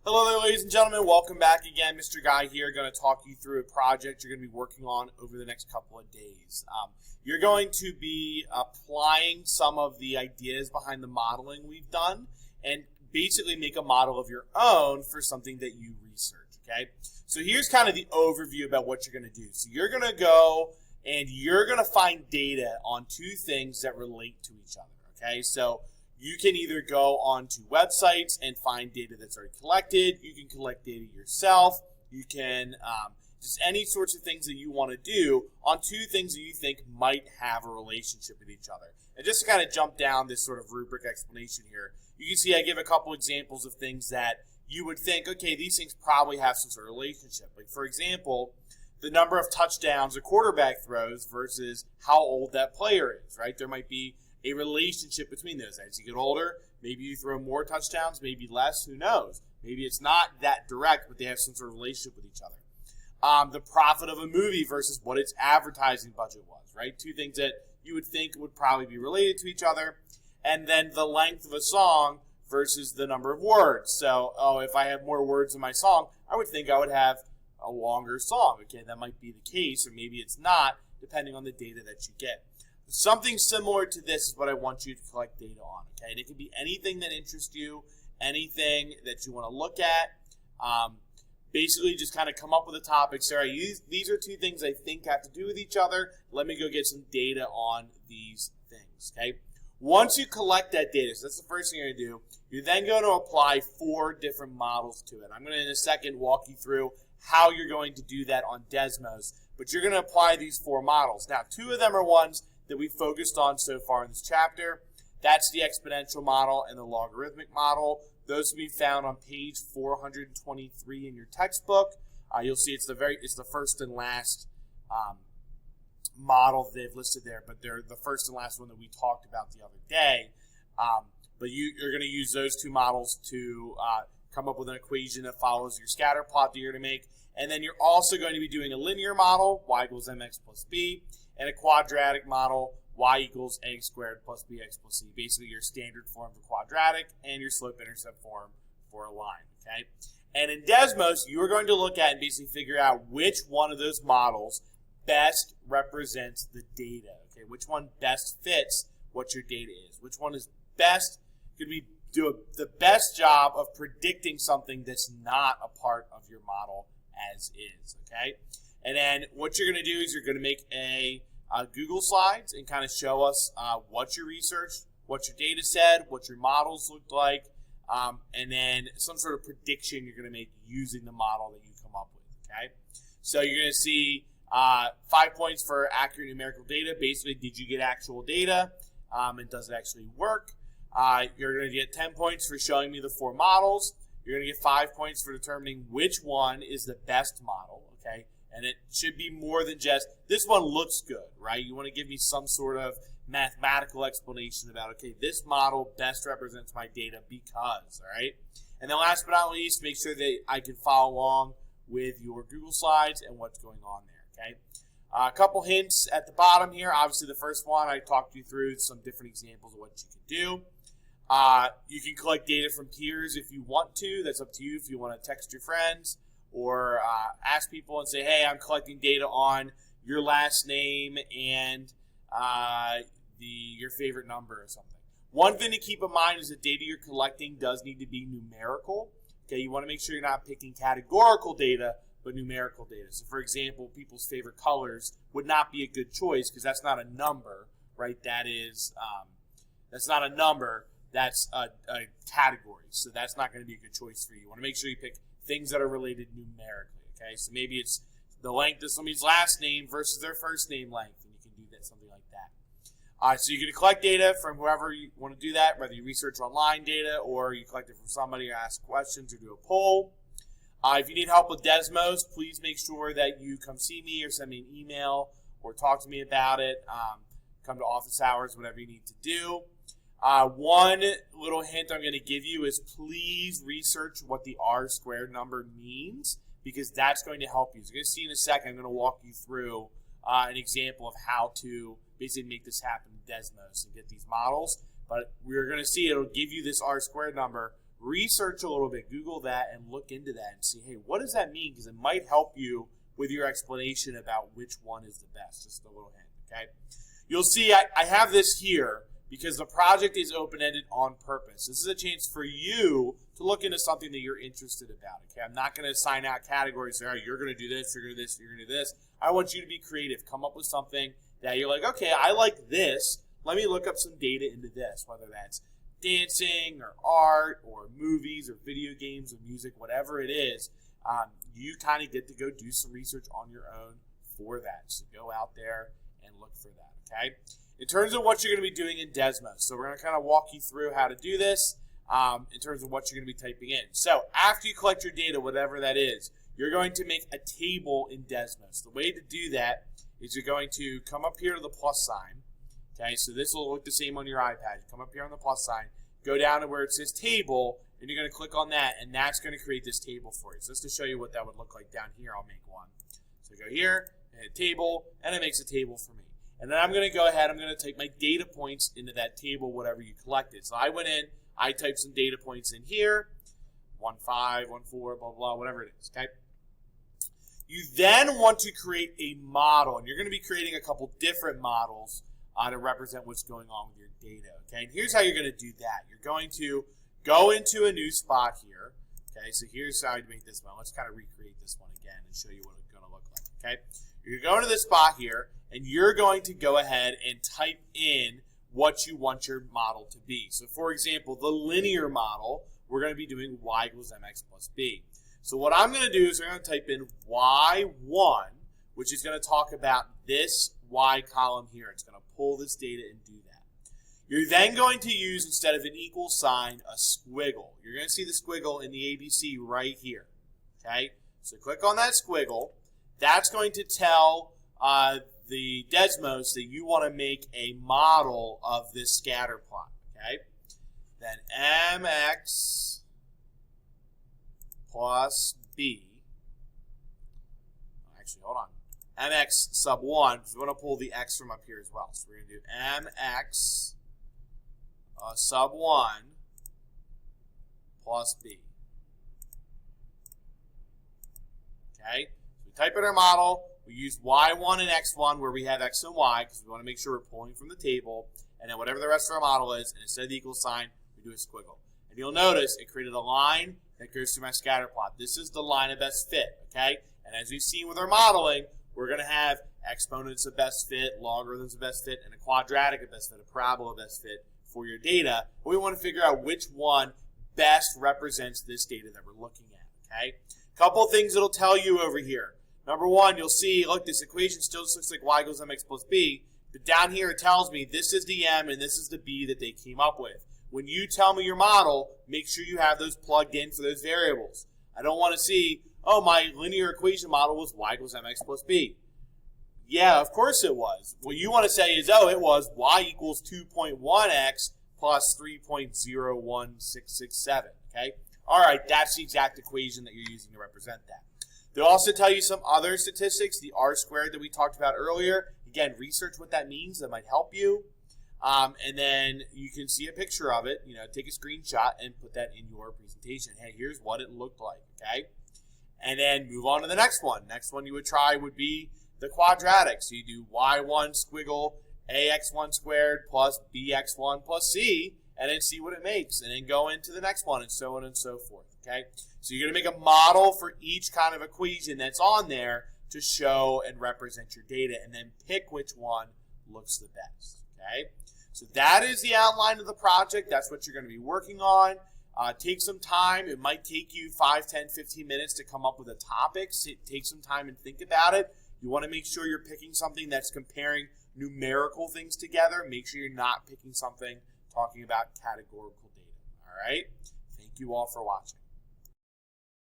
Hello there, ladies and gentlemen. Welcome back again. Mr. Guy here, going to talk you through a project you're going to be working on over the next couple of days. You're going to be applying some of the ideas behind the modeling we've done and basically make a model of your own for something that you research, okay? So here's kind of the overview about what you're going to do. So you're going to go and you're going to find data on two things that relate to each other, okay? So you can either go onto websites and find data that's already collected. You can collect data yourself. You can just any sorts of things that you want to do on two things that you think might have a relationship with each other. And just to kind of jump down this sort of rubric explanation here, you can see I give a couple examples of things that you would think, okay, these things probably have some sort of relationship. Like, for example, the number of touchdowns a quarterback throws versus how old that player is, right? There might be a relationship between those. As you get older, maybe you throw more touchdowns, maybe less, who knows? Maybe it's not that direct, but they have some sort of relationship with each other. The profit of a movie versus what its advertising budget was, right? Two things that you would think would probably be related to each other. And then the length of a song versus the number of words. So, if I have more words in my song, I would think I would have a longer song. Okay, that might be the case, or maybe it's not, depending on the data that you get. Something similar to this is what I want you to collect data on, okay? And it can be anything that interests you, anything that you want to look at. Basically, just kind of come up with a topic. Sarah, these are two things I think have to do with each other. Let me go get some data on these things, okay? Once you collect that data, so that's the first thing you're going to do, you're then going to apply 4 different models to it. I'm going to, in a second, walk you through how you're going to do that on Desmos, but you're going to apply these 4 models. Now, 2 of them are ones that we focused on so far in this chapter. That's the exponential model and the logarithmic model. Those will be found on page 423 in your textbook. You'll see it's the first and last model they've listed there, but they're the first and last one that we talked about the other day. But you're going to use those 2 models to come up with an equation that follows your scatter plot that you're going to make. And then you're also going to be doing a linear model, y equals mx plus b, and a quadratic model, y equals a squared plus bx plus c. Basically, your standard form for quadratic and your slope-intercept form for a line, okay? And in Desmos, you're going to look at and basically figure out which one of those models best represents the data, okay? Which one best fits what your data is? Which one is best, could we do the best job of predicting something that's not a part of your model as is, okay? And then what you're going to do is you're going to make a Google Slides and kind of show us what you researched, what your data said, what your models looked like, and then some sort of prediction you're going to make using the model that you come up with, okay? So you're going to see 5 points for accurate numerical data. Basically, did you get actual data, and does it actually work? You're going to get 10 points for showing me the 4 models. You're going to get 5 points for determining which one is the best model, okay? And it should be more than just, this one looks good, right? You want to give me some sort of mathematical explanation about, okay, this model best represents my data because, all right? And then last but not least, make sure that I can follow along with your Google Slides and what's going on there, okay? A couple hints at the bottom here. Obviously, the first one, I talked you through some different examples of what you can do. You can collect data from peers if you want to. That's up to you if you want to text your friends or ask people and say, hey, I'm collecting data on your last name and your favorite number or something. One thing to keep in mind is the data you're collecting does need to be numerical. Okay, you want to make sure you're not picking categorical data, but numerical data. So, for example, people's favorite colors would not be a good choice because that's not a number, right? That's not a number. That's a category. So that's not going to be a good choice for you. You want to make sure you pick things that are related numerically, okay? So maybe it's the length of somebody's last name versus their first name length, and you can do that, something like that. So you can collect data from whoever you want to do that, whether you research online data or you collect it from somebody or ask questions or do a poll. If you need help with Desmos, please make sure that you come see me or send me an email or talk to me about it. Come to office hours, whatever you need to do. One little hint I'm going to give you is please research what the R-squared number means because that's going to help you. So you're going to see in a second, I'm going to walk you through an example of how to basically make this happen in Desmos and get these models. But we're going to see it'll give you this R-squared number research a little bit, Google that, and look into that and see, hey, what does that mean? Because it might help you with your explanation about which one is the best. Just a little hint, okay? You'll see I have this here because the project is open-ended on purpose. This is a chance for you to look into something that you're interested about, okay? I'm not going to assign out categories. Say, all right, you're going to do this, you're going to do this, you're going to do this. I want you to be creative. Come up with something that you're like, okay, I like this. Let me look up some data into this, whether that's dancing or art or movies or video games or music, whatever it is. You kind of get to go do some research on your own for that. So go out there and look for that, okay? In terms of what you're going to be doing in Desmos, so we're going to kind of walk you through how to do this in terms of what you're going to be typing in. So after you collect your data, whatever that is, you're going to make a table in Desmos. The way to do that is you're going to come up here to the plus sign. Okay, so this will look the same on your iPad. You come up here on the plus sign, go down to where it says table, and you're going to click on that, and that's going to create this table for you. So just to show you what that would look like down here, I'll make one. So go here, and hit table, and it makes a table for me. And then I'm going to go ahead, I'm going to take my data points into that table, whatever you collected. So I went in, I typed some data points in here, 1, 5, 1, 4, blah, blah, whatever it is, okay? You then want to create a model, and you're going to be creating a couple different models to represent what's going on with your data, okay? And here's how you're going to do that. You're going to go into a new spot here, okay? So here's how you make this one. Let's kind of recreate this one again and show you what it's going to look like, okay? You're going to go into this spot here, and you're going to go ahead and type in what you want your model to be. So for example, the linear model, we're going to be doing y equals mx plus b. So what I'm going to do is I'm going to type in y1, which is going to talk about this y column here. It's going to pull this data and do that. You're then going to use, instead of an equal sign, a squiggle. You're going to see the squiggle in the ABC right here. Okay? So click on that squiggle. That's going to tell the Desmos that you want to make a model of this scatter plot. Okay? Then mx plus b. Actually, hold on. Mx sub 1, because we want to pull the x from up here as well. So we're going to do mx sub 1 plus b. Okay? So we type in our model. We use y1 and x1 where we have x and y because we want to make sure we're pulling from the table. And then whatever the rest of our model is, and instead of the equal sign, we do a squiggle. And you'll notice it created a line that goes through my scatter plot. This is the line of best fit, okay? And as we've seen with our modeling, we're going to have exponents of best fit, logarithms of best fit, and a quadratic of best fit, a parabola of best fit for your data. But we want to figure out which one best represents this data that we're looking at, okay? A couple of things it'll tell you over here. Number one, you'll see, look, this equation still just looks like y equals mx plus b. But down here it tells me this is the m and this is the b that they came up with. When you tell me your model, make sure you have those plugged in for those variables. I don't want to see, oh, my linear equation model was y equals mx plus b. Yeah, of course it was. What you want to say is, oh, it was y equals 2.1x plus 3.01667, okay? All right, that's the exact equation that you're using to represent that. They'll also tell you some other statistics, the r squared that we talked about earlier. Again, research what that means. That might help you. And then you can see a picture of it, take a screenshot and put that in your presentation. Hey, here's what it looked like, okay? And then move on to the next one. Next one you would try would be the quadratic. So you do y1 squiggle ax1 squared plus bx1 plus c, and then see what it makes. And then go into the next one and so on and so forth, okay? So you're going to make a model for each kind of equation that's on there to show and represent your data, and then pick which one looks the best, okay? So that is the outline of the project. That's what you're going to be working on. Take some time. It might take you 5, 10, 15 minutes to come up with a topic. Take some time and think about it. You want to make sure you're picking something that's comparing numerical things together. Make sure you're not picking something talking about categorical data. All right? Thank you all for watching.